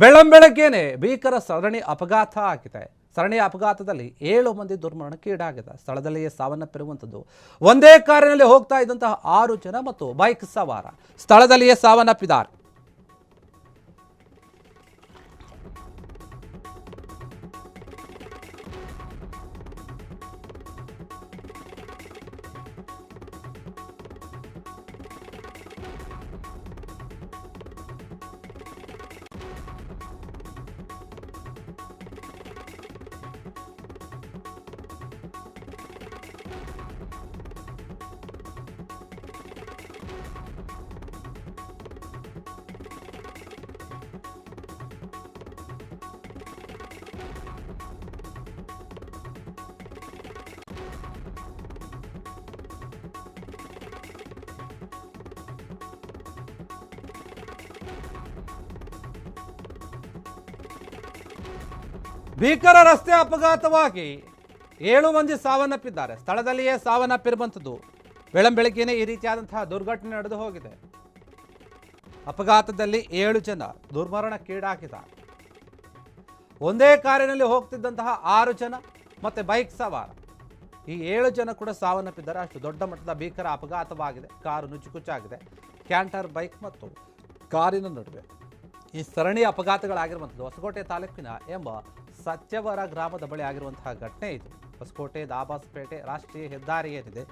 ಬೆಳ್ಳಂಬೆಳಗ್ಗೆನೆ ಭೀಕರ ಸರಣಿ ಅಪಘಾತ ಆಗಿದೆ. ಸರಣಿ ಅಪಘಾತದಲ್ಲಿ 7 ಮಂದಿ ದುರ್ಮರಣಕ್ಕೀಡಾಗಿದೆ. ಸ್ಥಳದಲ್ಲಿಯೇ ಸಾವನ್ನಪ್ಪಿರುವಂಥದ್ದು. ಒಂದೇ ಕಾರಿನಲ್ಲಿ ಹೋಗ್ತಾ ಇದ್ದಂತಹ 6 ಜನ ಮತ್ತು ಬೈಕ್ ಸವಾರ ಸ್ಥಳದಲ್ಲಿಯೇ ಸಾವನ್ನಪ್ಪಿದ್ದಾರೆ. ಭೀಕರ ರಸ್ತೆ ಅಪಘಾತವಾಗಿ 7 ಮಂದಿ ಸಾವನ್ನಪ್ಪಿದ್ದಾರೆ. ಸ್ಥಳದಲ್ಲಿಯೇ ಸಾವನ್ನಪ್ಪಿರುವಂಥದ್ದು. ಬೆಳ್ಳಂಬೆಳಗ್ಗೆನೇ ಈ ರೀತಿಯಾದಂತಹ ದುರ್ಘಟನೆ ನಡೆದು ಹೋಗಿದೆ. ಅಪಘಾತದಲ್ಲಿ 7 ಜನ ದುರ್ಮರಣಕ್ಕೀಡಾಗಿದ್ದಾರೆ. ಒಂದೇ ಕಾರಿನಲ್ಲಿ ಹೋಗ್ತಿದ್ದಂತಹ 6 ಜನ ಮತ್ತೆ ಬೈಕ್ ಸವಾರ ಈ 7 ಜನ ಕೂಡ ಸಾವನ್ನಪ್ಪಿದ್ದಾರೆ. ಅಷ್ಟು ದೊಡ್ಡ ಮಟ್ಟದ ಭೀಕರ ಅಪಘಾತವಾಗಿದೆ. ಕಾರು ನುಚ್ಚುಕುಚ್ಚಾಗಿದೆ. ಕ್ಯಾಂಟರ್ ಬೈಕ್ ಮತ್ತು ಕಾರಿನ ನಡುವೆ ಈ ಸರಣಿ ಅಪಘಾತಗಳಾಗಿರುವಂಥದ್ದು. ಹೊಸಕೋಟೆ ತಾಲೂಕಿನ ಎಂಬ ಸತ್ಯವರ ಗ್ರಾಮದ ಬಳಿ ಆಗಿರುವಂತಹ ಘಟನೆ ಇದು. ಹೊಸಕೋಟೆ ದಾಬಾಸ್ಪೇಟೆ ರಾಷ್ಟ್ರೀಯ ಹೆದ್ದಾರಿ ಏನಿದೆ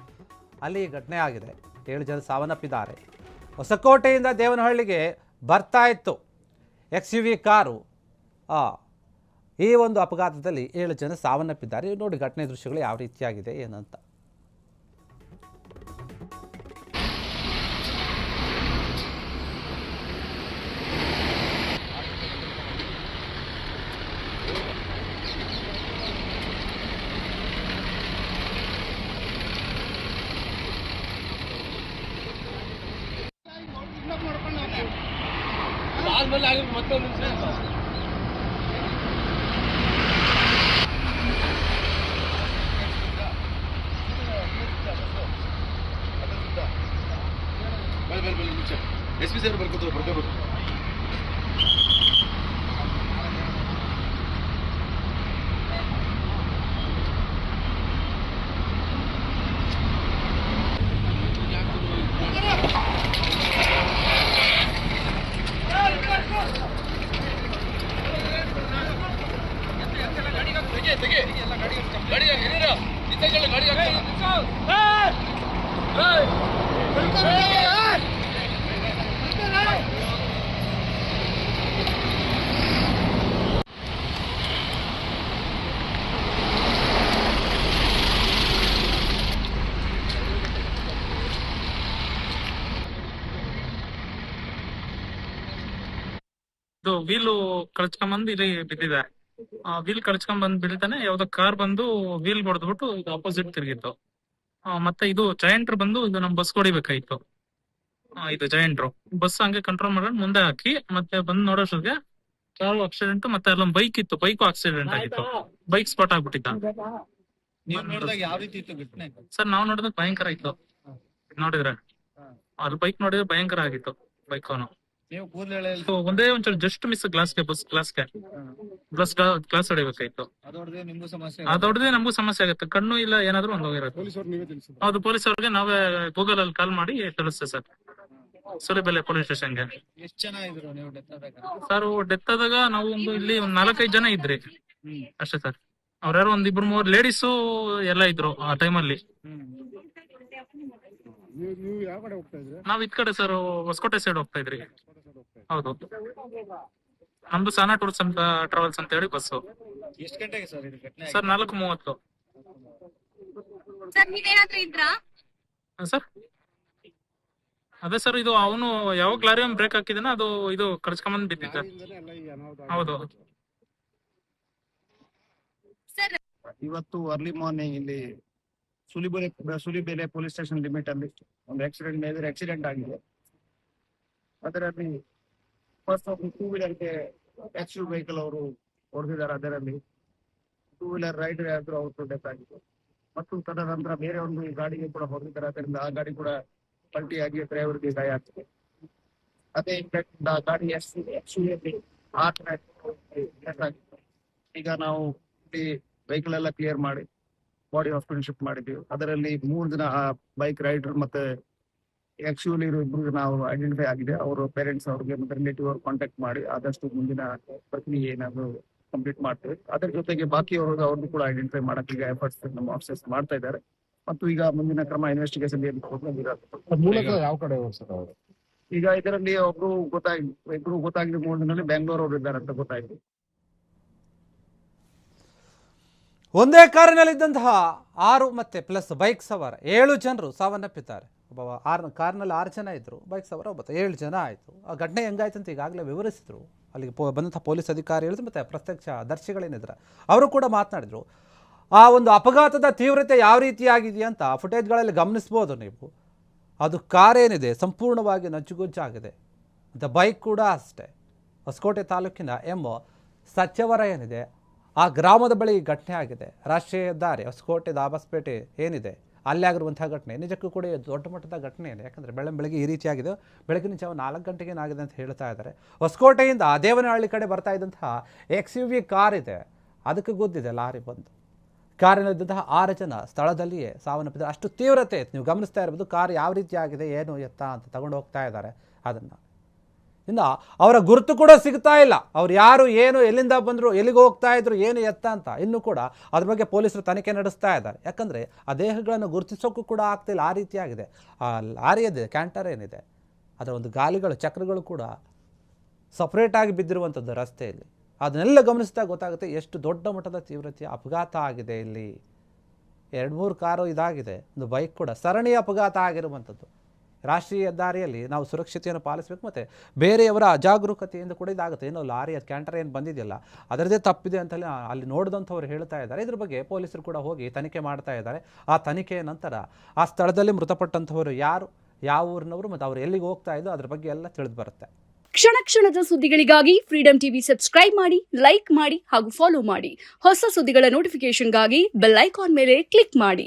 ಅಲ್ಲಿ ಈ ಘಟನೆ ಆಗಿದೆ. 7 ಜನ ಸಾವನ್ನಪ್ಪಿದ್ದಾರೆ. ಹೊಸಕೋಟೆಯಿಂದ ದೇವನಹಳ್ಳಿಗೆ ಬರ್ತಾ ಇತ್ತು XUV ಕಾರು. ಈ ಒಂದು ಅಪಘಾತದಲ್ಲಿ 7 ಜನ ಸಾವನ್ನಪ್ಪಿದ್ದಾರೆ. ನೋಡಿ ಘಟನೆ ದೃಶ್ಯಗಳು ಯಾವ ರೀತಿಯಾಗಿದೆ ಏನಂತ. SP ಸರ್ ಬರ್ಕೋಬೇಕು. ವೀಲ್ ಕಳ್ಸ್ಕೊಂಬಂದು ಇಲ್ಲಿ ಬಿದ್ದಿದೆ. ವೀಲ್ ಕಳ್ಸ್ಕೊಂಡ್ ಬಿಡ್ತಾನೆ ಯಾವ್ದೋ ಕಾರ್ ಬಂದು ವೀಲ್ ಹೊಡೆದ್ಬಿಟ್ಟು ಇದು ಅಪೋಸಿಟ್ ತಿರುಗಿತ್ತು. ಮತ್ತೆ ಇದು ಜಯಂಟ್ರ್ ಬಂದು ಇದು ನಮ್ ಬಸ್ ಹೊಡಿಬೇಕಾಯ್ತು. ಇದು ಜಯಂಟ್ರು ಬಸ್ ಹಂಗೆ ಕಂಟ್ರೋಲ್ ಮಾಡ್ಕೊಂಡು ಮುಂದೆ ಹಾಕಿ ಮತ್ತೆ ಬಂದ್ ನೋಡೋಷ್ಟಿಗೆ ಕಾರು ಆಕ್ಸಿಡೆಂಟ್ ಮತ್ತೆ ಅಲ್ಲೊಂದ್ ಬೈಕ್ ಇತ್ತು, ಬೈಕು ಆಕ್ಸಿಡೆಂಟ್ ಆಗಿತ್ತು. ಬೈಕ್ ಸ್ಪಾಟ್ ಆಗ್ಬಿಟ್ಟಿದ್ದ. ಸರ್ ನಾವ್ ನೋಡಿದಾಗ ಭಯಂಕರ ಇತ್ತು. ನೋಡಿದ್ರೆ ಅಲ್ಲಿ ಬೈಕ್ ನೋಡಿದ್ರೆ ಭಯಂಕರ ಆಗಿತ್ತು ಬೈಕ್. ಒಂದೇ ಒಂಚೂರು ಜಸ್ಟ್ ಮಿಸ್ ಗ್ಲಾಸ್ಗೆ ಬಸ್ ಗ್ಲಾಸ್ ಹೊಡಿಬೇಕಾಯ್ತು. ಅದೊಡ್ದೆ ನಮಗೂ ಸಮಸ್ಯೆ ಆಗುತ್ತೆ. ಕಣ್ಣು ಇಲ್ಲ ಏನಾದ್ರು ಒಂದು ಹೋಗಿರುತ್ತೆ. ಹೌದು, ಪೊಲೀಸ್ ಅವ್ರಿಗೆ ನಾವೇ ಗೂಗಲ್ ಅಲ್ಲಿ ಕಾಲ್ ಮಾಡಿ ತಿಳಿಸ್ತೇವೆ ಸರ್. ಸುಲಿಬೆಲೆ ಪೊಲೀಸ್ ಸ್ಟೇಷನ್ಗೆ. ಸರ್ ಡೆತ್ ಆದಾಗ ನಾವು ಇಲ್ಲಿ 4-5 ಜನ ಇದ್ರಿ ಅಷ್ಟೇ ಸರ್. ಅವ್ರ್ಯಾರು 1-2-3 ಲೇಡೀಸು ಎಲ್ಲ ಇದ್ರು ಆ ಟೈಮಲ್ಲಿ. ನಾವ್ ಇದ್ ಕಡೆ ಸರ್ ಹೊಸಕೋಟೆ ಸೈಡ್ ಹೋಗ್ತಾ ಇದ್ರಿ. ಹೌದು, ನಮ್ದು ಸಾನಾ ಟೂರ್ಸ್ ಅಂತ ಟ್ರಾವೆಲ್ಸ್ ಅಂತ ಹೇಳಿ ಬಸ್ಸು. ಎಷ್ಟು ಗಂಟೆಗೆ ಸರ್ ಇದು ಘಟನೆ? ಸರ್ 4:30. ಸರ್ ನೀವೇನಾದ್ರೂ ಇದ್ರಾ? ಸರ್ ಅದೇ ಸರ್, ಇದು ಅವನು ಯಾವಾಗ ಲಾರಿ ಬ್ರೇಕ್ ಹಾಕಿದಾನ ಅದು ಇದು ಕಳ್ಸ್ಕೊಂಬಂದ್ ಬಿದ್ದಿದ್ದ. ಹೌದು ಸರ್. ಇವತ್ತು ಅರ್ಲಿ ಮಾರ್ನಿಂಗ್ ಇಲ್ಲಿ ಸುಲಿಬೆಲೆ ಪೊಲೀಸ್ ಸ್ಟೇಷನ್ ಲಿಮಿಟ್ ಅಲ್ಲಿ ಒಂದು ಆಕ್ಸಿಡೆಂಟ್ ಆಗಿದೆ. ಅದರಲ್ಲಿ ಫಸ್ಟ್ ಒಂದು 2 ವೀಲರ್ಗೆ XUV ವೆಹಿಕಲ್ ಅವರು ಹೊಡೆದಿದ್ದಾರೆ. ಅದರಲ್ಲಿ 2 ವೀಲರ್ ರೈಡರ್ ಯಾರು ಅವರು ಡೆತ್ ಆಗಿದೆ. ಮತ್ತು ತದನಂತರ ಬೇರೆ ಒಂದು ಗಾಡಿಗೆ ಕೂಡ ಹೊಡೆದಿದ್ದಾರೆ. ಅದರಿಂದ ಆ ಗಾಡಿ ಕೂಡ ಪಲ್ಟಿಯಾಗಿ ಡ್ರೈವರ್ಗೆ ಗಾಯ ಆಗ್ತದೆ. ಅದೇ ಇಂಪ್ಯಾಕ್ಟ್ ಗಾಡಿ XUV ಆ ತರ case ಆಗಿತ್ತು. ಈಗ ನಾವು ವೆಹಿಕಲ್ ಎಲ್ಲ ಕ್ಲಿಯರ್ ಮಾಡಿ ಬಾಡಿ ಹಾಸ್ಪಿಟಲ್ ಶಿಫ್ಟ್ ಮಾಡಿದ್ದೀವಿ. ಅದರಲ್ಲಿ 3 ಜನ ಬೈಕ್ ರೈಡರ್ ಮತ್ತೆ ಆಕ್ಚುಲಿ ಇಬ್ರು ನಾವು ಐಡೆಂಟಿಫೈ ಆಗಿದೆ. ಅವರು ಪೇರೆಂಟ್ಸ್ ಅವ್ರಿಗೆ ಮತ್ತೆ ರಿಲೇಟಿವ್ ಅವ್ರು ಕಾಂಟ್ಯಾಕ್ಟ್ ಮಾಡಿ ಆದಷ್ಟು ಮುಂದಿನ ಪ್ರಕ್ರಿಯೆ ಏನಾದ್ರು ಕಂಪ್ಲೀಟ್ ಮಾಡ್ತೇವೆ. ಅದರ ಜೊತೆಗೆ ಬಾಕಿ ಅವ್ರದ್ದು ಕೂಡ ಐಡೆಂಟಿಫೈ ಮಾಡಕ್ಕೆ ಈಗ ಎಫರ್ಟ್ಸ್ ನಮ್ಮ ಆಫೀಸರ್ಸ್ ಮಾಡ್ತಾ ಇದ್ದಾರೆ. ಮತ್ತು ಈಗ ಮುಂದಿನ ಕ್ರಮ ಇನ್ವೆಸ್ಟಿಗೇಷನ್ ಮೂಲತಃ ಯಾವ ಕಡೆ ಸರ್ ಅವರು? ಈಗ ಇದರಲ್ಲಿ ಇಬ್ರು ಗೊತ್ತಾಗಿದೆ 3 ದಿನದಲ್ಲಿ ಬೆಂಗಳೂರು ಅವರು ಇದ್ದಾರೆ ಅಂತ ಗೊತ್ತಾಗಿದೆ. ಒಂದೇ ಕಾರಿನಲ್ಲಿದ್ದಂತಹ 6 ಮತ್ತು ಪ್ಲಸ್ ಬೈಕ್ ಸವಾರ 7 ಜನರು ಸಾವನ್ನಪ್ಪಿದ್ದಾರೆ. ಒಬ್ಬ ಕಾರ್ನಲ್ಲಿ 6 ಜನ ಇದ್ದರು, ಬೈಕ್ ಸವಾರ 7 ಜನ ಆಯಿತು. ಆ ಘಟನೆ ಹೆಂಗಾಯ್ತು ಅಂತ ಈಗಾಗಲೇ ವಿವರಿಸಿದ್ರು. ಅಲ್ಲಿಗೆ ಬಂದಂಥ ಪೊಲೀಸ್ ಅಧಿಕಾರಿ ಹೇಳಿದ್ರು, ಮತ್ತು ಪ್ರತ್ಯಕ್ಷ ದರ್ಶಿಗಳೇನಿದ್ರು ಅವರು ಕೂಡ ಮಾತನಾಡಿದರು. ಆ ಒಂದು ಅಪಘಾತದ ತೀವ್ರತೆ ಯಾವ ರೀತಿಯಾಗಿದೆಯಾ ಅಂತ ಫುಟೇಜ್ಗಳಲ್ಲಿ ಗಮನಿಸ್ಬೋದು ನೀವು. ಅದು ಕಾರೇನಿದೆ ಸಂಪೂರ್ಣವಾಗಿ ನಜ್ಜುಗುಜ್ಜಾಗಿದೆ, ಮತ್ತು ಬೈಕ್ ಕೂಡ ಅಷ್ಟೇ. ಹೊಸಕೋಟೆ ತಾಲೂಕಿನ ಸತ್ಯವರ ಏನಿದೆ ಆ ಗ್ರಾಮದ ಬಳಿ ಈ ಘಟನೆ ಆಗಿದೆ. ರಾಷ್ಟ್ರೀಯ ಹೆದ್ದಾರಿ ಹೊಸಕೋಟೆ ದಾಬಸ್ಪೇಟೆ ಏನಿದೆ ಅಲ್ಲಿ ಆಗಿರುವಂಥ ಘಟನೆ ನಿಜಕ್ಕೂ ಕೂಡ ದೊಡ್ಡ ಮಟ್ಟದ ಘಟನೆ ಇದೆ. ಯಾಕಂದರೆ ಬೆಳಗ್ಗೆ ಈ ರೀತಿಯಾಗಿದೆ. ಬೆಳಗಿನ ಜಾವ 4 ಗಂಟೆಗೆ ಏನಾಗಿದೆ ಅಂತ ಹೇಳ್ತಾ ಇದ್ದಾರೆ. ಹೊಸಕೋಟೆಯಿಂದ ದೇವನಹಳ್ಳಿ ಕಡೆ ಬರ್ತಾ ಇದ್ದಂತಹ XUV ಕಾರ್ ಇದೆ, ಅದಕ್ಕೆ ಗುದ್ದಿದೆ ಲಾರಿ ಬಂದು. ಕಾರಿನಲ್ಲಿದ್ದಂತಹ 6 ಜನ ಸ್ಥಳದಲ್ಲಿಯೇ ಸಾವನ್ನಪ್ಪಿದ್ದಾರೆ. ಅಷ್ಟು ತೀವ್ರತೆ ನೀವು ಗಮನಿಸ್ತಾ ಇರ್ಬೋದು. ಕಾರ್ ಯಾವ ರೀತಿಯಾಗಿದೆ ಏನು ಎತ್ತ ಅಂತ ತಗೊಂಡು ಹೋಗ್ತಾ ಇದ್ದಾರೆ. ಅದನ್ನು ಇನ್ನು ಅವರ ಗುರುತು ಕೂಡ ಸಿಗ್ತಾ ಇಲ್ಲ. ಅವ್ರು ಯಾರು, ಏನು, ಎಲ್ಲಿಂದ ಬಂದರು, ಎಲ್ಲಿಗೆ ಹೋಗ್ತಾ ಇದ್ರು, ಏನು ಎತ್ತ ಅಂತ ಇನ್ನೂ ಕೂಡ ಅದ್ರ ಬಗ್ಗೆ ಪೊಲೀಸರು ತನಿಖೆ ನಡೆಸ್ತಾ ಇದ್ದಾರೆ. ಯಾಕಂದರೆ ಆ ದೇಹಗಳನ್ನು ಗುರುತಿಸೋಕ್ಕೂ ಕೂಡ ಆಗ್ತಿಲ್ಲ. ಆ ರೀತಿಯಾಗಿದೆ. ಆ ಲಾರಿ ಇದೆ, ಕ್ಯಾಂಟರ್ ಏನಿದೆ ಅದರ ಒಂದು ಗಾಲಿಗಳು ಚಕ್ರಗಳು ಕೂಡ ಸಪ್ರೇಟಾಗಿ ಬಿದ್ದಿರುವಂಥದ್ದು ರಸ್ತೆಯಲ್ಲಿ. ಅದನ್ನೆಲ್ಲ ಗಮನಿಸಿದಾಗ ಗೊತ್ತಾಗುತ್ತೆ ಎಷ್ಟು ದೊಡ್ಡ ಮಟ್ಟದ ತೀವ್ರತೆಯ ಅಪಘಾತ ಆಗಿದೆ. ಇಲ್ಲಿ 2-3 ಕಾರು ಇದಾಗಿದೆ, ಒಂದು ಬೈಕ್ ಕೂಡ ಸರಣಿ ಅಪಘಾತ ಆಗಿರುವಂಥದ್ದು. ರಾಷ್ಟ್ರೀಯ ಹೆದ್ದಾರಿಯಲ್ಲಿ ನಾವು ಸುರಕ್ಷತೆಯನ್ನು ಪಾಲಿಸಬೇಕು, ಮತ್ತು ಬೇರೆಯವರ ಅಜಾಗರೂಕತೆಯಿಂದ ಕೂಡ ಇದಾಗುತ್ತೆ. ಏನೋ ಲಾರಿ ಕ್ಯಾಂಟರ್ ಏನು ಬಂದಿದೆಯಲ್ಲ ಅದರದೇ ತಪ್ಪಿದೆ ಅಂತಲೇ ಅಲ್ಲಿ ನೋಡಿದಂಥವ್ರು ಹೇಳ್ತಾ ಇದ್ದಾರೆ. ಇದ್ರ ಬಗ್ಗೆ ಪೊಲೀಸರು ಕೂಡ ಹೋಗಿ ತನಿಖೆ ಮಾಡ್ತಾ ಇದ್ದಾರೆ. ಆ ತನಿಖೆಯ ನಂತರ ಆ ಸ್ಥಳದಲ್ಲಿ ಮೃತಪಟ್ಟಂಥವರು ಯಾರು, ಯಾವ ಊರಿನವರು, ಮತ್ತು ಅವರು ಎಲ್ಲಿಗೆ ಹೋಗ್ತಾ ಇದ್ದು ಅದ್ರ ಬಗ್ಗೆ ಎಲ್ಲ ತಿಳಿದು ಬರುತ್ತೆ. ಕ್ಷಣ ಕ್ಷಣದ ಸುದ್ದಿಗಳಿಗಾಗಿ ಫ್ರೀಡಂ ಟಿವಿ ಸಬ್ಸ್ಕ್ರೈಬ್ ಮಾಡಿ, ಲೈಕ್ ಮಾಡಿ ಹಾಗೂ ಫಾಲೋ ಮಾಡಿ. ಹೊಸ ಸುದ್ದಿಗಳ ನೋಟಿಫಿಕೇಶನ್ಗಾಗಿ ಬೆಲ್ ಐಕಾನ್ ಮೇಲೆ ಕ್ಲಿಕ್ ಮಾಡಿ.